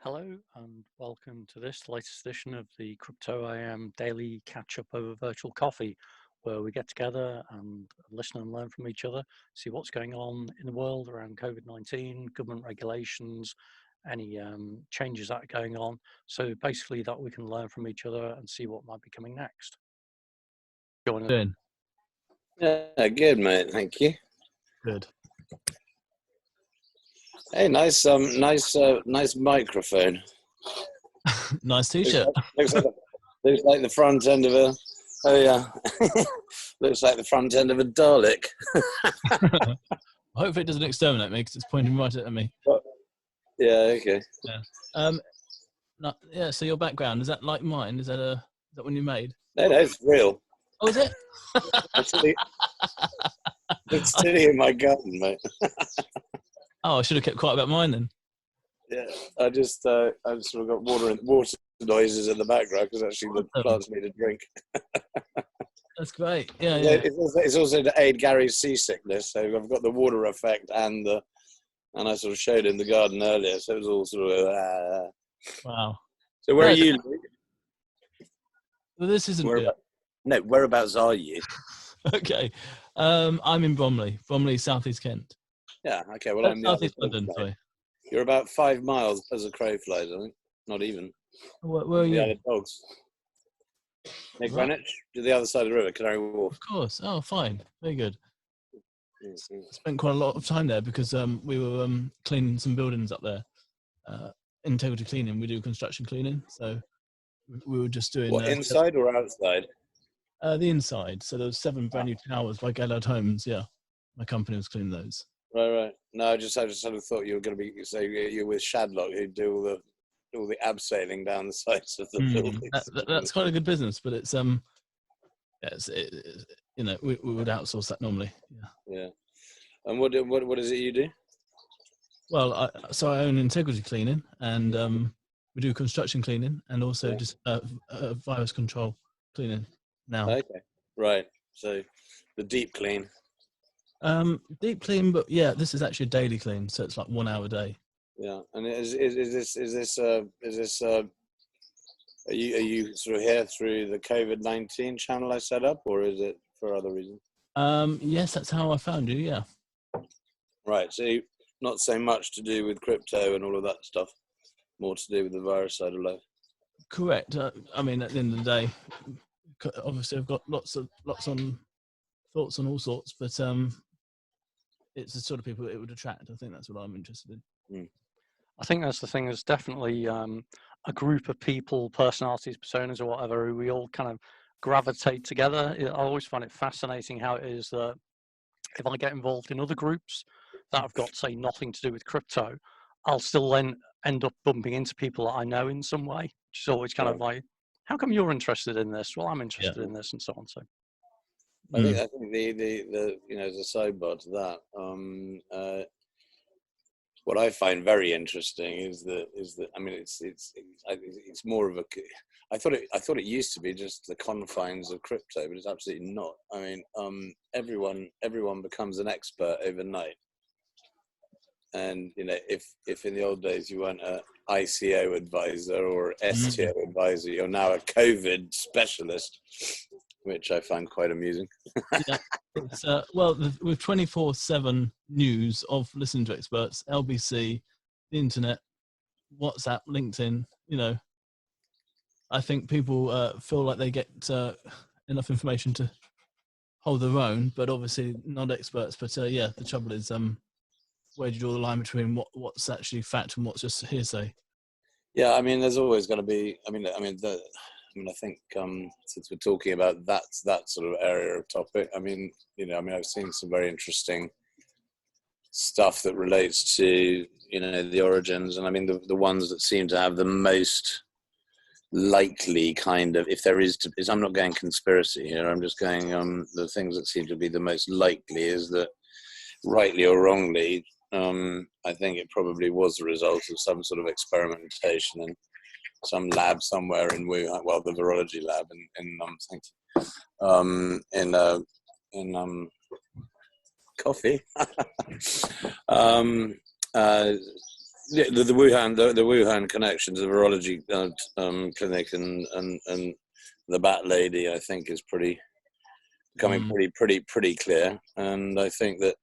Hello and welcome to this latest edition of the CryptoAM Daily catch-up over virtual coffee, where we get together and listen and learn from each other, see what's going on in the world around COVID-19, government regulations, any changes that are going on. So basically that we can learn from each other and see what might be coming next. Join us. Good. Yeah, good, mate. Thank you. Good. Hey, nice microphone. Nice t-shirt. Looks like the front end of a. Oh yeah, looks like the front end of a Dalek. Hopefully it doesn't exterminate me because it's pointing right at me. Yeah. Okay. Yeah. Yeah. So your background, is that like mine? Is that one you made? No, it's real. Oh, is it? It's sitting in my garden, mate. Oh, I should have kept quiet about mine then. Yeah, I just sort of got water noises in the background because actually the plants need a drink. That's great. Yeah. It's also to aid Gary's seasickness, so I've got the water effect and I sort of showed in the garden earlier, so it was all sort of. Wow. So where are you? Well, this isn't good. No, whereabouts are you? Okay. I'm in Bromley, South East Kent. Yeah. Okay. Well, I'm South East London. Sorry. You're about 5 miles as a crow flies, I think. Not even. Where are you? The other dogs. Near Greenwich, to the other side of the river, Canary Wharf. Of course. Oh, fine. Very good. Mm-hmm. Spent quite a lot of time there because we were cleaning some buildings up there. Integrity cleaning. We do construction cleaning, so we were just doing. What, inside or outside? The inside. So there was 7 brand new towers by Gallard Homes. Yeah, my company was cleaning those. Right. No, I just sort of thought you were going to be you're with Shadlock, who do all the abseiling down the sides of the buildings. That's quite a good business, but it's we would outsource that normally. Yeah. And what is it you do? Well, I own integrity cleaning, and we do construction cleaning, and also just virus control cleaning now. Okay. Right. So the deep clean. Deep clean, but yeah, this is actually a daily clean, so it's like 1 hour a day. Yeah. And is this are you sort of here through the COVID-19 channel I set up, or is it for other reasons? Yes, that's how I found you. Yeah. Right. So not so much to do with crypto and all of that stuff, more to do with the virus side of life. Correct. I mean, at the end of the day, obviously I've got lots on thoughts on all sorts, but it's the sort of people it would attract. I think that's what I'm interested in. I think that's the thing. There's definitely a group of people, personalities, personas, or whatever, who we all kind of gravitate together. I always find it fascinating how it is that if I get involved in other groups that have got, say, nothing to do with crypto, I'll still then end up bumping into people that I know in some way, which is always kind of like, how come you're interested in this? Well, I'm interested in this, and so on. So I think the as a sidebar to that, what I find very interesting is that I mean it's more of a. I thought it used to be just the confines of crypto, but it's absolutely not. I mean, everyone becomes an expert overnight, and if in the old days you weren't an ICO advisor or STO advisor, you're now a COVID specialist, which I find quite amusing. Yeah, it's, well, with 24/7 news of listening to experts, LBC, the internet, WhatsApp, LinkedIn, I think people feel like they get enough information to hold their own, but obviously not experts. But yeah, the trouble is, where do you draw the line between what's actually fact and what's just hearsay? Yeah, I mean, there's always going to be. I think since we're talking about that sort of area of topic, I've seen some very interesting stuff that relates to the origins, and I mean the ones that seem to have the most likely kind of, if there is I'm not going conspiracy here, I'm just going the things that seem to be the most likely is that, rightly or wrongly, I think it probably was the result of some sort of experimentation in some lab somewhere in Wuhan, well, the virology lab in coffee. Yeah, the Wuhan connection to the virology clinic and the bat lady, I think, is becoming pretty clear. And I think that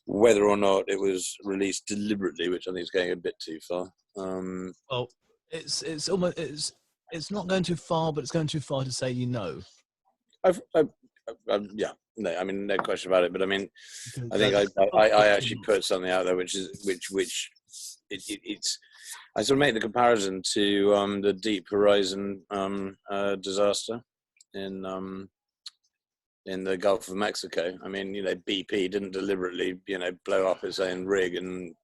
whether or not it was released deliberately, which I think is going a bit too far. Well, it's almost it's not going too far, but it's going too far to say you know. Yeah, no, I mean, no question about it. But I mean, Because, I think I actually put something out there, which it's. I sort of make the comparison to the Deep Horizon disaster in the Gulf of Mexico. I mean, BP didn't deliberately, blow up its own rig and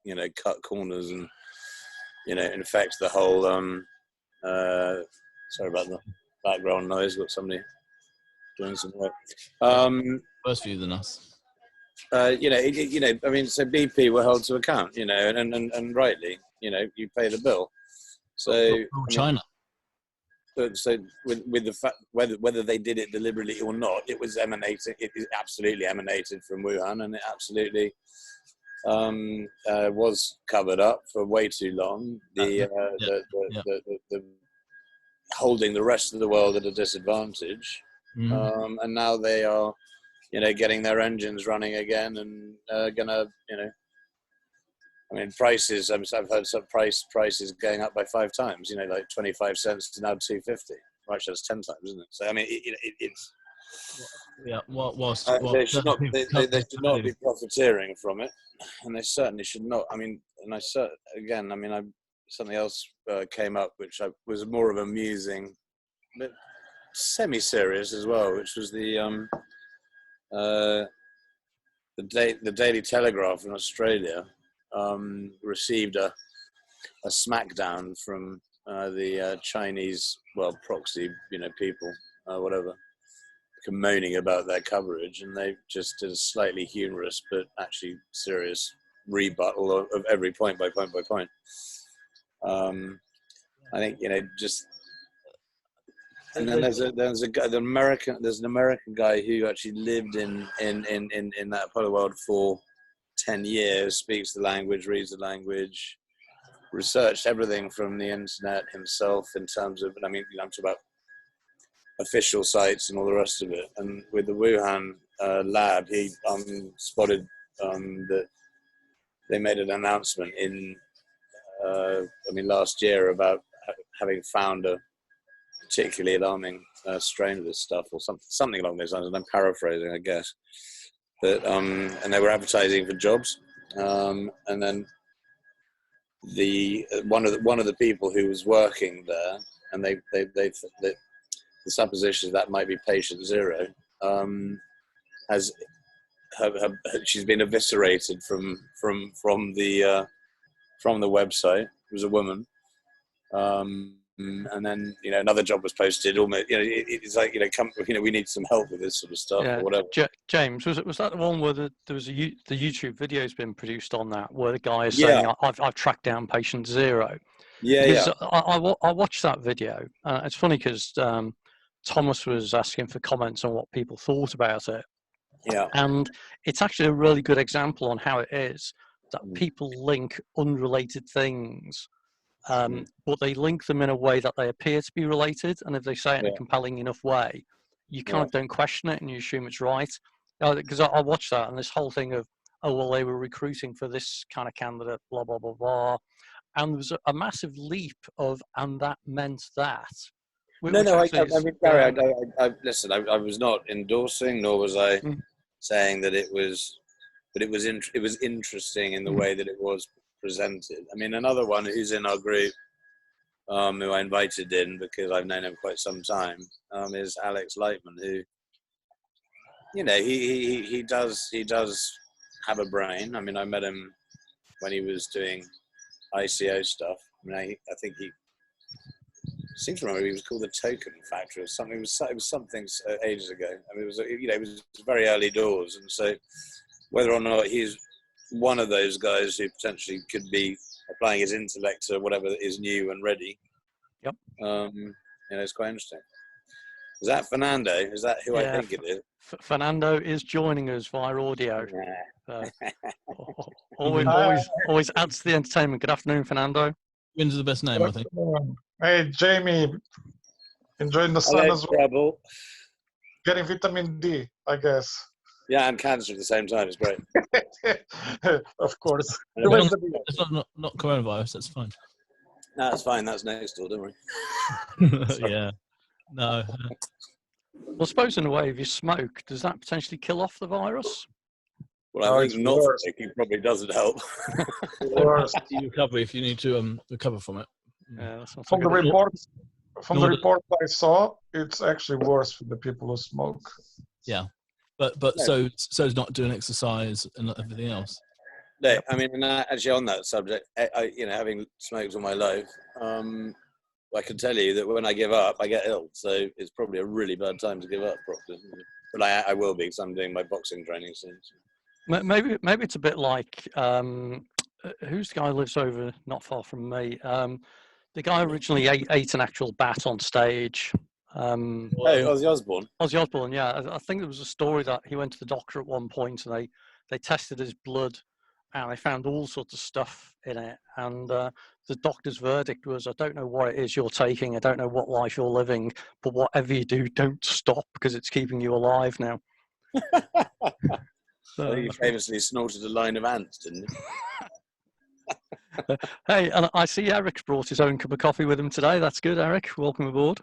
cut corners and infect the whole. Sorry about the background noise. Got somebody doing some work. Worse for you than us. I mean, so BP were held to account, and rightly, you pay the bill. So China. So with the fact whether they did it deliberately or not, it was emanating. It is absolutely emanated from Wuhan, and it absolutely was covered up for way too long. The holding the rest of the world at a disadvantage, and now they are, getting their engines running again, and gonna, I mean, prices. I've heard some prices going up by 5 times. Like 25 cents to now 2.50. Well, actually, that's 10 times, isn't it? So I mean, it's. Yeah. They should not be profiteering from it, and they certainly should not. I mean, and something else came up which was more of a musing, but semi-serious as well, which was the Daily Telegraph in Australia received a smackdown from the Chinese, proxy, people, whatever, moaning about their coverage, and they just did a slightly humorous but actually serious rebuttal of every point by point by point. I think just. And then there's an American guy who actually lived in that part of the world for 10 years, speaks the language, reads the language, researched everything from the internet himself in terms of, I'm talking about official sites and all the rest of it. And with the Wuhan lab, he spotted that they made an announcement in last year about having found a particularly alarming strain of this stuff, or something along those lines. And I'm paraphrasing, I guess. But and they were advertising for jobs, and then one of the people who was working there, and the supposition that might be patient zero, she's been eviscerated from the website. It was a woman. And then another job was posted. Almost, it's like we need some help with this sort of stuff, or whatever. James, was that the one where there was the YouTube video has been produced on that, where the guy is saying, I've tracked down patient zero. I watched that video. It's funny because Thomas was asking for comments on what people thought about it. Yeah, and it's actually a really good example on how it is that people link unrelated things. But they link them in a way that they appear to be related, and if they say it in a compelling enough way, you kind of don't question it and you assume it's right. Because I watched that, and this whole thing of, they were recruiting for this kind of candidate, blah blah blah blah, and there was a massive leap of, and that meant that. I mean, Gary, listen. I was not endorsing, nor was I saying that it was, but it was interesting in the way that it was presented. I mean, another one who's in our group, who I invited in because I've known him quite some time, is Alex Lightman, who, he does have a brain. I mean, I met him when he was doing ICO stuff. I mean, I think he seems to remember he was called the Token Factory or something. It was something ages ago. I mean, it was very early doors, and so whether or not he's one of those guys who potentially could be applying his intellect to whatever is new and ready. Yep. It's quite interesting. Is that Fernando? Is that who I Yeah, think it is? Fernando is joining us via audio. Yeah. Always adds to the entertainment. Good afternoon, Fernando. Wins the best name, I think. Hey, Jamie, enjoying the sun Hello, as well. Trouble. Getting vitamin D, I guess. Yeah, and cancer at the same time. It's great. Of course. And The a bit- rest of the- It's not coronavirus. That's fine. No, it's fine. That's next door. Don't worry. Yeah. No. Well, I suppose in a way, if you smoke, does that potentially kill off the virus? Well, No, I it's think not worse. smoking probably doesn't help. Worse. You recover if you need to recover from it. Yeah, that's not so From the good. reports, from the Nor- report I saw, it's actually worse for the people who smoke. Yeah. But No. so's not doing exercise and everything else. No, I mean, and actually on that subject, having smoked all my life, I can tell you that when I give up, I get ill. So it's probably a really bad time to give up properly. But I will be, because I'm doing my boxing training soon. So. Maybe it's a bit like who's the guy who lives over not far from me? The guy originally ate an actual bat on stage. Ozzy Osbourne. Ozzy Osbourne, yeah. I think there was a story that he went to the doctor at one point and they tested his blood and they found all sorts of stuff in it. And the doctor's verdict was, I don't know what it is you're taking. I don't know what life you're living, but whatever you do, don't stop because it's keeping you alive now. I think he famously snorted a line of ants, didn't he? Hey, and I see Eric's brought his own cup of coffee with him today. That's good, Eric. Welcome aboard.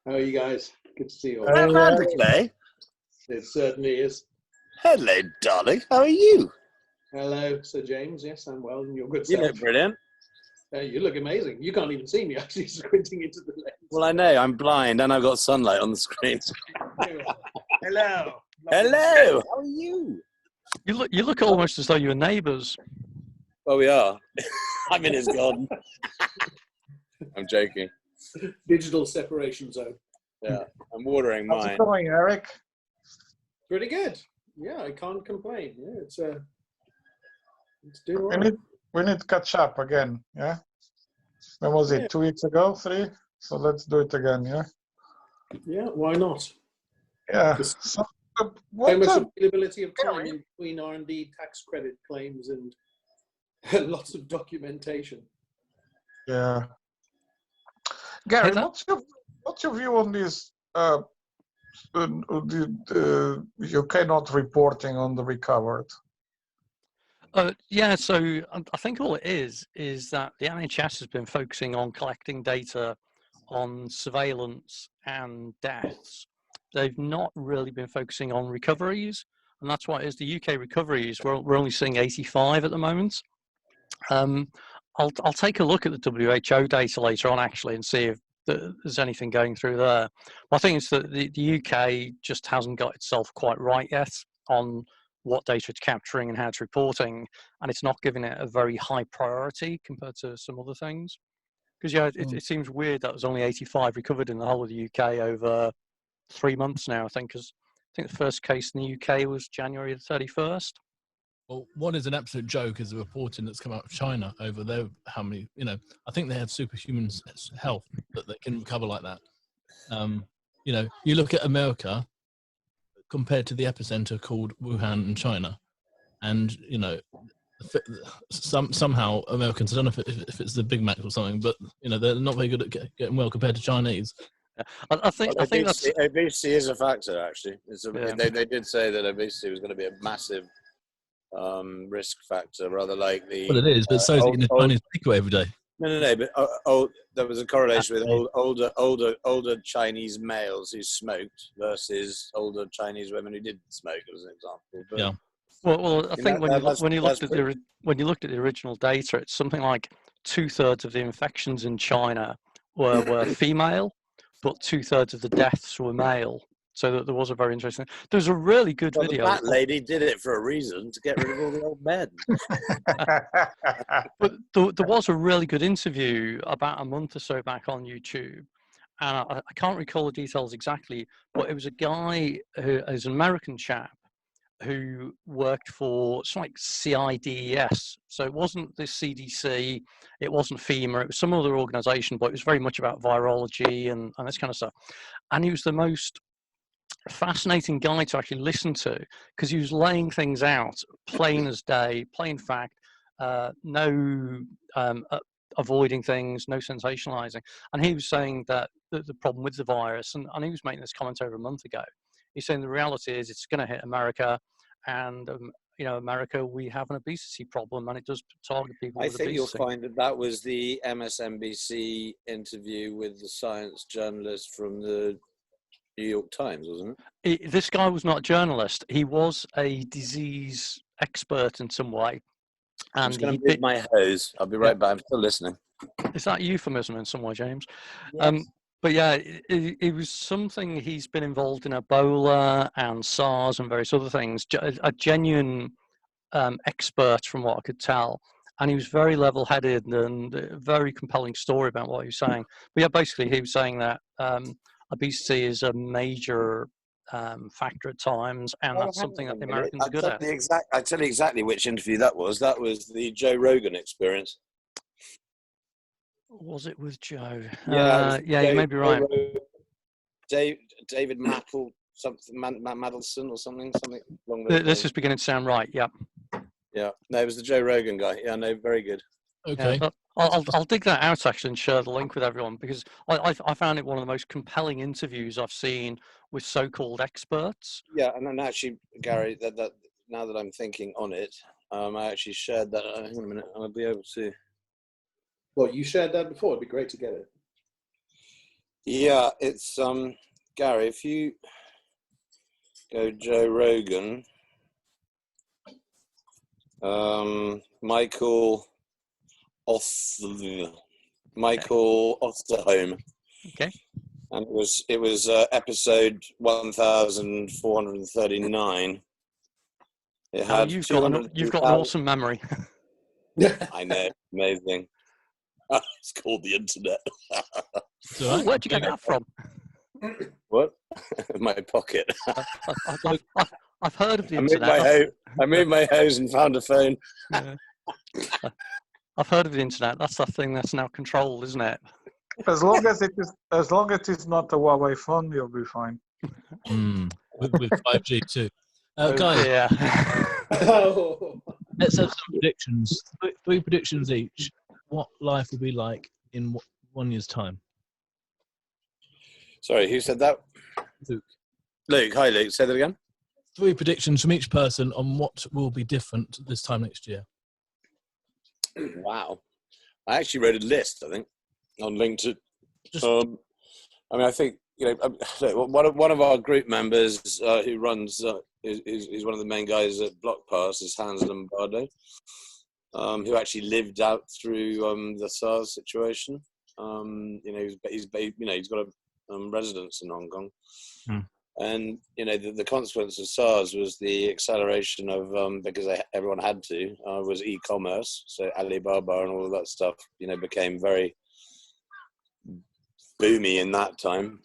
How are you guys? Good to see you all. Romantically. It certainly is. Hello, darling. How are you? Hello, Sir James. Yes, I'm well, and you're good. You look brilliant. You look amazing. You can't even see me actually squinting into the lens. Well, I know. I'm blind and I've got sunlight on the screen. Hello. Hello. How are you? You look almost as though you were neighbours. Well, we are. I'm in his garden. I'm joking. Digital separation zone. Yeah, I'm watering How's mine. it going, Eric? Pretty good. Yeah, I can't complain. Yeah, it's doing all We right. need to catch up again, yeah? When was it, 2 weeks ago, 3? So let's do it again, yeah? Yeah, why not? Yeah. Just- So, How what much the- availability of time in between R&D tax credit claims and lots of documentation. Yeah. Gary, Hey, what's your view on this UK not reporting on the recovered? Yeah, so I think all it is that the NHS has been focusing on collecting data on surveillance and deaths. They've not really been focusing on recoveries, and that's why it is the UK recoveries. We're only seeing 85 at the moment. I'll take a look at the WHO data later on actually and see if there's anything going through there. I think it's that the UK just hasn't got itself quite right yet on what data it's capturing and how it's reporting, and it's not giving it a very high priority compared to some other things. Because yeah, it seems weird that there's only 85 recovered in the whole of the UK over 3 months now. I think the first case in the UK was January the 31st. Well, what is an absolute joke is the reporting that's come out of China over there. How many, I think they have superhuman health that they can recover like that. You look at America compared to the epicenter called Wuhan in China, and somehow Americans, I don't know if it's the Big Mac or something, but they're not very good at getting well compared to Chinese. I think that's obesity is a factor actually. Yeah. They did say that obesity was going to be a massive risk factor, rather like the. Well, it is, but so is eating a Chinese takeaway every day. No. But there was a correlation with older Chinese males who smoked versus older Chinese women who didn't smoke, as an example. But, Yeah. Well, I think when you looked at pretty- the original data, it's something like 2/3 of the infections in China were female, but 2/3 of the deaths were male. So that there was a very interesting. There's a really good Well, video. that lady did it for a reason, to get rid of all the old men. But there was a really good interview about a month or so back on YouTube, and I can't recall the details exactly, but it was a guy who is an American chap, who worked for something like CIDES. So it wasn't the CDC, it wasn't FEMA, it was some other organization, but it was very much about virology and this kind of stuff. And he was the most fascinating guy to actually listen to, because he was laying things out plain as day, plain fact, no avoiding things, no sensationalizing. And he was saying that the problem with the virus, and he was making this comment over a month ago, he's saying the reality is it's going to hit America, and America, we have an obesity problem, and it does target people with obesity. I think you'll find that was the MSNBC interview with the science journalist from the New York Times, wasn't it? This guy was not a journalist. He was a disease expert in some way. I'm just going to move my hose. I'll be right back. I'm still listening. Is that euphemism in some way, James? Yes. But yeah, it was something. He's been involved in Ebola and SARS and various other things. A genuine expert, from what I could tell, and he was very level-headed and a very compelling story about what he was saying. But yeah, basically, he was saying that obesity is a major factor at times, and that's something that the Americans are good at. I'll tell you exactly which interview that was. That was the Joe Rogan Experience. Was it with Joe? Yeah, you may be right. David Mattel, something Madelson or something along those This is beginning to sound right. Yeah. Yeah. No, it was the Joe Rogan guy. Yeah, no, very good. Okay. Yeah, I'll dig that out actually and share the link with everyone, because I found it one of the most compelling interviews I've seen with so-called experts. Yeah, and then actually, Gary, that now that I'm thinking on it, I actually shared that. Hang on a minute, I'll be able to. Well, you shared that before. It'd be great to get it. Yeah, it's Gary. If you go Joe Rogan, Michael Osterholm. Okay. And it was episode 1439. It had you've got an awesome memory. I know, amazing. It's called the internet. Where'd you get that from? What? My pocket. I've heard of the internet. I moved my hose and found a phone. Yeah. I've heard of the internet. That's the thing that's now controlled, isn't it? As long as it's not a Huawei phone, you'll be fine. With 5G too. Guys, yeah. Let's have some predictions. 3 predictions each. What life will be like in 1 year's time? Sorry, who said that? Luke. Hi, Luke. Say that again. 3 predictions from each person on what will be different this time next year. Wow. I actually wrote a list, I think, on LinkedIn. I think, one of our group members who runs, is one of the main guys at BlockPass, is Hans Lombardo, who actually lived out through the SARS situation. He's got a residence in Hong Kong. And, the consequence of SARS was the acceleration of, because everyone had to, was e-commerce. So Alibaba and all of that stuff, became very boomy in that time.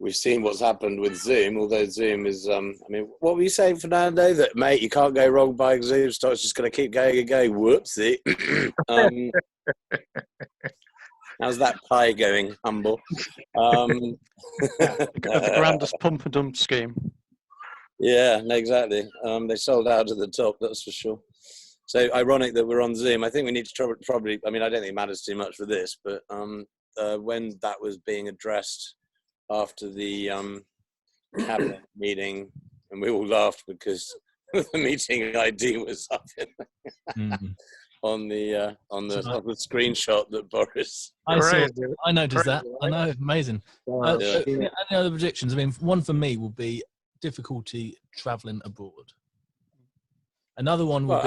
We've seen what's happened with Zoom, although Zoom is, what were you saying, Fernando? That, mate, you can't go wrong buying Zoom stock. It's just going to keep going and going. Whoopsie. How's that pie going, Humble? The grandest pump and dump scheme. Yeah, exactly. They sold out at the top, that's for sure. So ironic that we're on Zoom. I think we need to probably, I don't think it matters too much for this, but when that was being addressed after the cabinet meeting, and we all laughed because the meeting ID was up on the screenshot that Boris. I noticed that. I know, amazing. Any other predictions? One for me will be difficulty traveling abroad. Another one will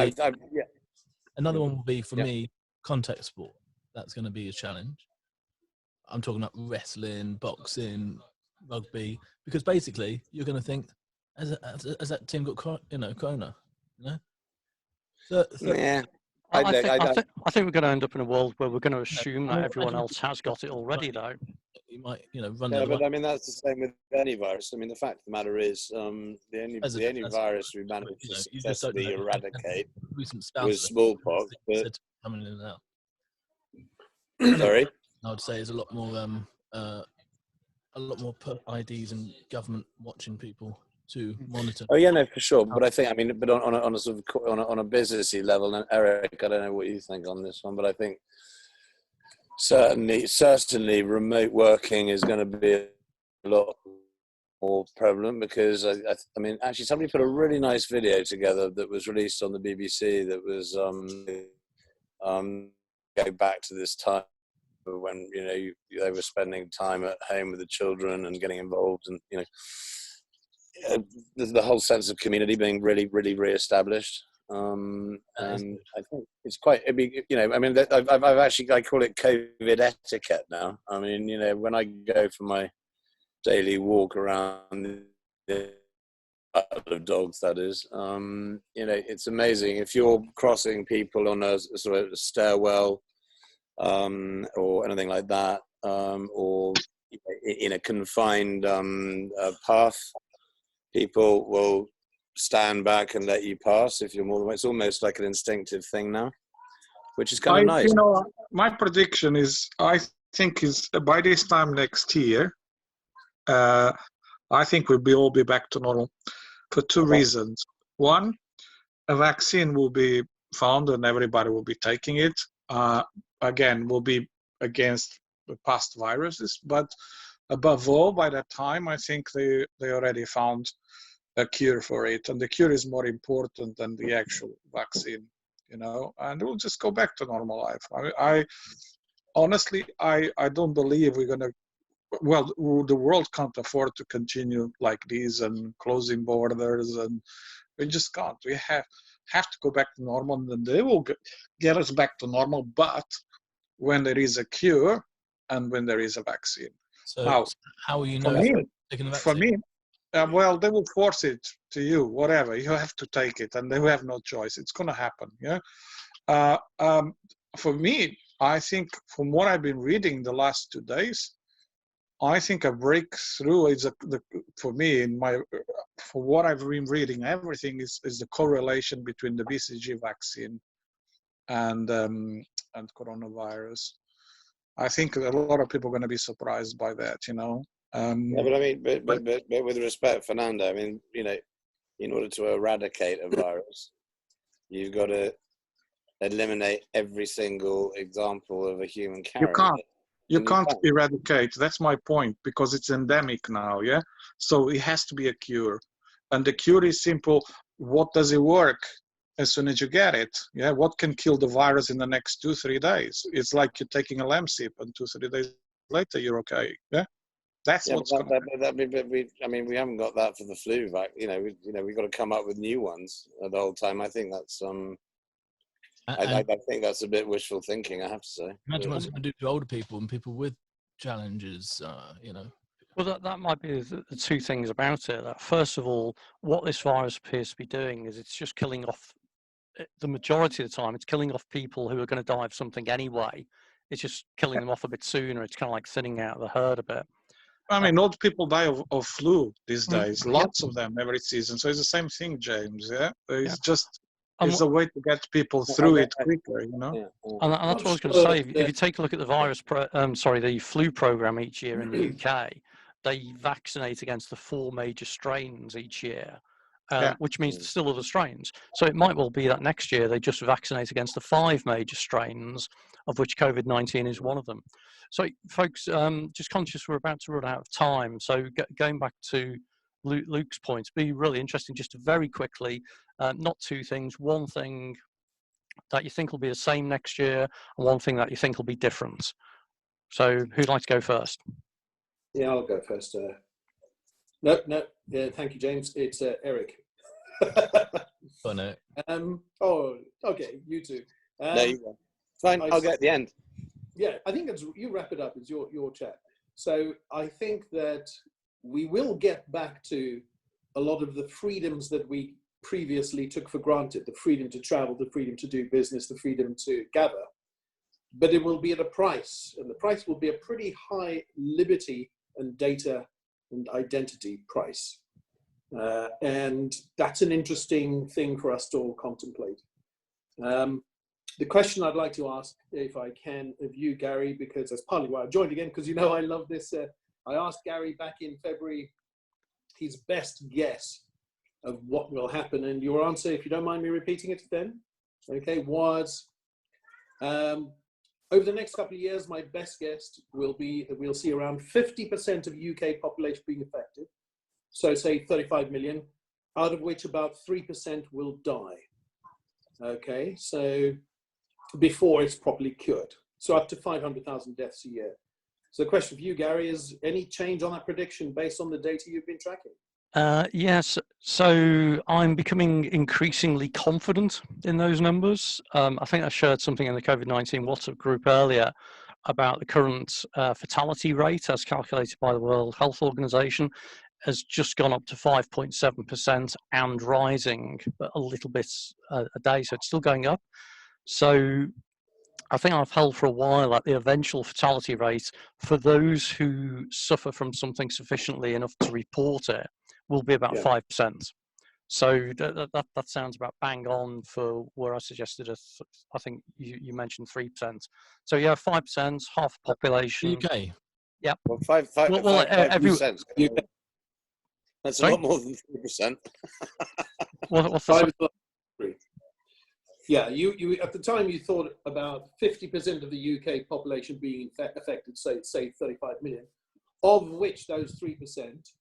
be for me contact sport. That's going to be a challenge. I'm talking about wrestling, boxing, rugby, because basically you're going to think, has that team got corona? Yeah. I think we're going to end up in a world where we're going to assume that everyone else has got it already, though. you might, run Yeah, out of but money. I mean that's the same with any virus. I mean, the fact of the matter is, the only virus we managed to You just don't successfully know. eradicate Recent spouse was smallpox. But said coming in and out. sorry. I would say is a lot more IDs and government watching people to monitor. Oh yeah, no, for sure. But I think, I mean, but on a sort of on a businessy level, and Eric, I don't know what you think on this one, but I think certainly remote working is going to be a lot more prevalent, because I mean, actually, somebody put a really nice video together that was released on the BBC that was go back to this time when they were spending time at home with the children and getting involved, and the whole sense of community being really re-established. And I think it's quite, I mean, I've actually, I call it COVID etiquette now. I mean, when I go for my daily walk around the of dogs, that is, it's amazing if you're crossing people on a sort of stairwell or anything like that, or in a confined path, people will stand back and let you pass if you're more than one. It's almost like an instinctive thing now, which is kind of nice. My prediction is, I think is by this time next year, I think we'll all be back to normal for two reasons. One, a vaccine will be found and everybody will be taking it. Again, will be against the past viruses, but above all, by that time, I think they already found a cure for it, and the cure is more important than the actual vaccine, and we'll just go back to normal life. I honestly, I don't believe we're gonna. Well, the world can't afford to continue like this and closing borders, and we just can't. We have to go back to normal, and then they will get us back to normal. But when there is a cure and when there is a vaccine. So now, how will you for know me, taking the for vaccine? me, well, they will force it to you, whatever. You have to take it, and they will have no choice. It's going to happen. Yeah. For me, I think from what I've been reading the last 2 days, I think a breakthrough is for me for what I've been reading, everything is the correlation between the BCG vaccine and coronavirus. I think a lot of people are going to be surprised by that. Yeah, but I mean, but with respect, Fernando, I mean, in order to eradicate a virus, you've got to eliminate every single example of a human carrier. You can't eradicate. That's my point, because it's endemic now. Yeah, so it has to be a cure, and the cure is simple. What does it work as soon as you get it? Yeah, what can kill the virus in the next 2-3 days? It's like you're taking a lamb sip, and 2-3 days later you're okay. Yeah. That's what's going to happen. I mean, we haven't got that for the flu vaccine. We've got to come up with new ones the whole time. I think that's I think that's a bit wishful thinking, I have to say. Imagine what it's going to do to older people and people with challenges. Well, that might be the two things about it. That first of all, what this virus appears to be doing is it's just killing off, the majority of the time, it's killing off people who are going to die of something anyway. It's just killing them off a bit sooner. It's kind of like thinning out the herd a bit. I mean, old people die of flu these days. Lots of them every season. So it's the same thing, James. Yeah, it's just it's a way to get people through it quicker. And that's what I was going to say. If you take a look at the the flu program each year in the UK, they vaccinate against the 4 major strains each year. Which means there's still other strains. So it might well be that next year they just vaccinate against the 5 major strains, of which COVID-19 is one of them. So, folks, just conscious we're about to run out of time. So going back to Luke's points, be really interesting just to very quickly, not 2 things, one thing that you think will be the same next year and one thing that you think will be different. So who'd like to go first? Yeah, I'll go first. No, yeah, thank you, James. It's Eric. Oh, no. Oh, okay, you two. No, you go. Fine, I'll get at the end. Yeah, I think you wrap it up. It's your chat. So I think that we will get back to a lot of the freedoms that we previously took for granted: the freedom to travel, the freedom to do business, the freedom to gather. but it will be at a price, and the price will be a pretty high liberty and data and identity price. And that's an interesting thing for us to all contemplate. The question I'd like to ask, if I can, of you, Gary, because that's partly why I joined again, because you know I love this. I asked Gary back in February his best guess of what will happen, and your answer, if you don't mind me repeating it then, okay, was over the next couple of years, my best guess will be that we'll see around 50% of UK population being affected. So say 35 million, out of which about 3% will die. Okay, so before it's properly cured. So up to 500,000 deaths a year. So the question for you, Gary, is any change on that prediction based on the data you've been tracking? Yes, so I'm becoming increasingly confident in those numbers. I think I shared something in the COVID-19 WhatsApp group earlier about the current fatality rate as calculated by the World Health Organization has just gone up to 5.7% and rising a little bit a day, so it's still going up. So I think I've held for a while that the eventual fatality rate for those who suffer from something sufficiently enough to report it will be about 5%. So that sounds about bang on for where I suggested, I think you mentioned 3%. So yeah, 5%, half the population. UK. Yeah. Well, 5%. That's a lot more than 3%. What's the Yeah, you at the time you thought about 50% of the UK population being affected, say 35 million, of which those 3%,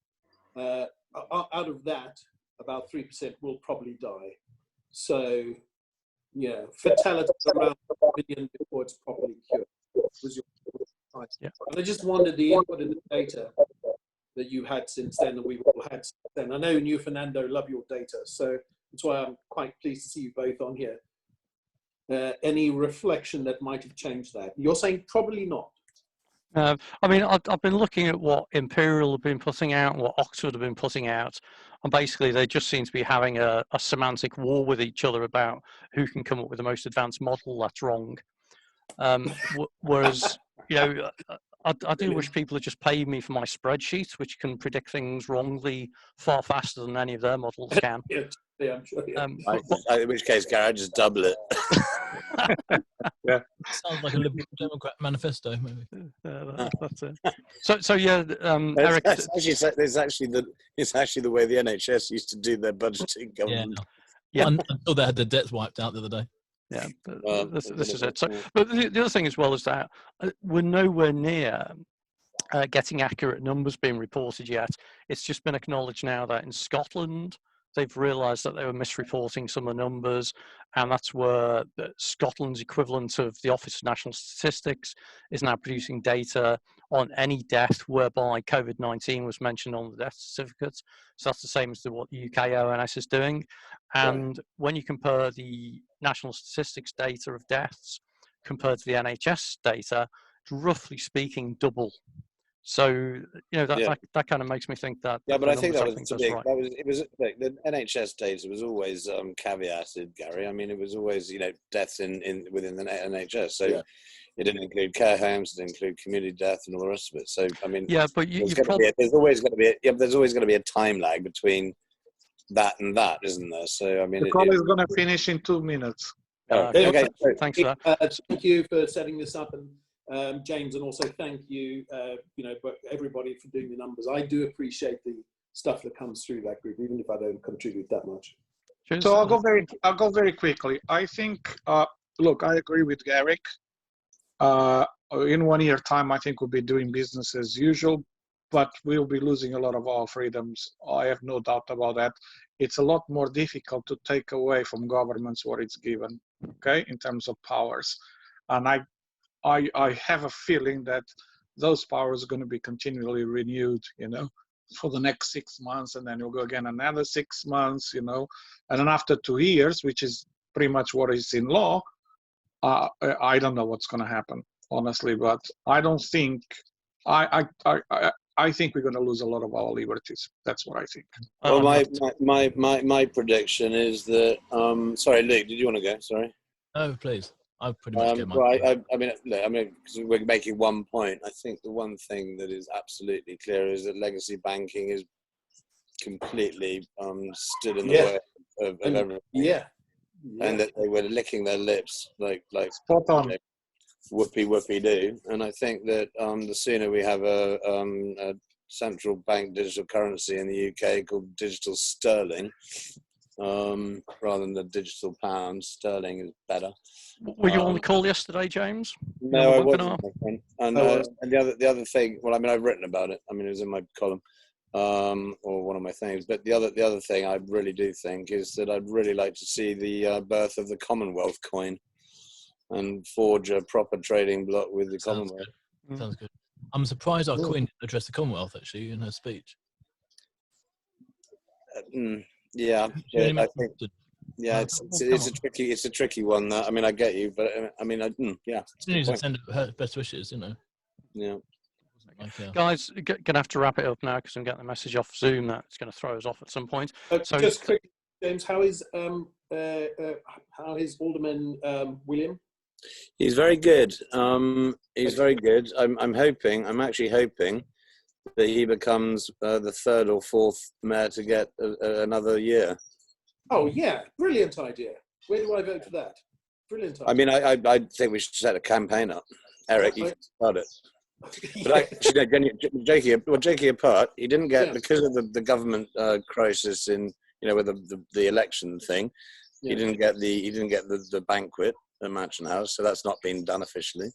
out of that, about 3% will probably die. So, yeah, fatality around 1 million before it's properly cured. Was your yeah. And I just wondered the input in the data that you had since then, and we've all had since then. I know you, Fernando, love your data, so that's why I'm quite pleased to see you both on here. Any reflection that might have changed that? You're saying probably not. I mean, I've been looking at what Imperial have been putting out and what Oxford have been putting out, and basically they just seem to be having a semantic war with each other about who can come up with the most advanced model that's wrong. Whereas, you know, I do wish people would just pay me for my spreadsheet, which can predict things wrongly far faster than any of their models can. Yeah, I'm sure. Yeah. In which case, Gary, I'd just double it. Yeah. Sounds like a Liberal Democrat manifesto, maybe. That's it. So yeah, Eric. It's actually the way the NHS used to do their budgeting. Government. Yeah. Until they had their debts wiped out the other day. Yeah, this is it. So, but the other thing as well is that we're nowhere near getting accurate numbers being reported yet. It's just been acknowledged now that in Scotland, they've realised that they were misreporting some of the numbers, and that's where Scotland's equivalent of the Office of National Statistics is now producing data on any death whereby COVID-19 was mentioned on the death certificates. So that's the same as what the UK ONS is doing. And when you compare the National Statistics data of deaths compared to the NHS data, it's roughly speaking double. So, you know, that kind of makes me think that. Yeah, but I think that was right. Like, the NHS data was always caveated, Gary. I mean, it was always, you know, deaths within the NHS. So it didn't include care homes, it didn't include community death and all the rest of it. So, I mean, yeah, but there's always going to be a time lag between that and that, isn't there? So, I mean, the call is going to finish in 2 minutes. Okay. Thanks for that. Thank you for setting this up, and James, and also thank you, you know, but everybody for doing the numbers. I do appreciate the stuff that comes through that group, even if I don't contribute that much. Cheers. So I'll go very quickly. I think, look, I agree with Garrick. In 1 year time, I think we'll be doing business as usual, but we'll be losing a lot of our freedoms. I have no doubt about that. It's a lot more difficult to take away from governments what it's given, okay, in terms of powers. And I have a feeling that those powers are going to be continually renewed, you know, for the next 6 months, and then you'll go again another 6 months, you know, and then after 2 years, which is pretty much what is in law, I don't know what's going to happen, honestly, but I don't think, I think we're going to lose a lot of our liberties. That's what I think. Well, my prediction is that, sorry, Luke, did you want to go? Sorry. Oh, please. I pretty much get my. Well, I mean, look, I mean, because we're making one point. I think the one thing that is absolutely clear is that legacy banking is completely stood in the way of everything. Yeah. And that they were licking their lips like Spot on. Whoopie do. And I think that the sooner we have a central bank digital currency in the UK called digital sterling, rather than the digital pound, sterling is better. Were you on the call yesterday, James? No, I wasn't. My friend. And the other thing, well, I mean, I've written about it. I mean, it was in my column, or one of my things. But the other thing I really do think is that I'd really like to see the birth of the Commonwealth coin, and forge a proper trading block with the Commonwealth. Good. Sounds good. I'm surprised our Queen addressed the Commonwealth actually in her speech. Yeah, I think. Yeah, it's a tricky one. That I mean, I get you, but I mean, yeah. She needs to send her best wishes, you know. Yeah. Guys, gonna have to wrap it up now because I'm getting a message off Zoom that it's going to throw us off at some point. So just quick, James, how is Alderman William? He's very good. He's very good. I'm actually hoping that he becomes the third or fourth mayor to get another year. Oh yeah, brilliant idea. Where do I vote for that? Brilliant idea. I mean, I think we should set a campaign up. Eric, you can start it. But actually, joking apart, he didn't get, because of the government crisis in, with the election thing. He didn't get the banquet at Mansion House, so that's not been done officially.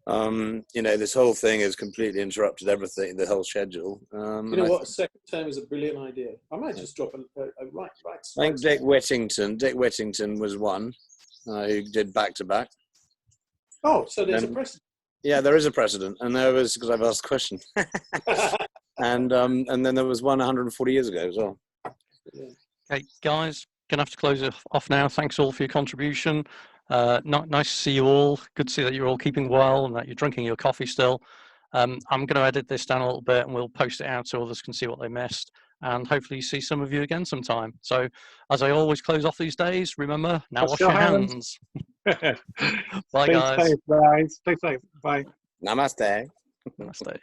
This whole thing has completely interrupted everything, the whole schedule. What? A second term is a brilliant idea. I might just drop a right. I think Dick Whittington was one who did back to back. Oh, so there's a precedent. Yeah, there is a precedent, and there was, because I've asked the question, and then there was one 140 years ago as well. Okay, guys, gonna have to close it off now. Thanks all for your contribution. Nice to see you all. Good to see that you're all keeping well and that you're drinking your coffee still. I'm going to edit this down a little bit and we'll post it out so others can see what they missed, and hopefully see some of you again sometime. So, as I always close off these days, remember, now wash your hands. Bye, guys. Stay safe, guys. Stay safe. Bye. Namaste. Namaste.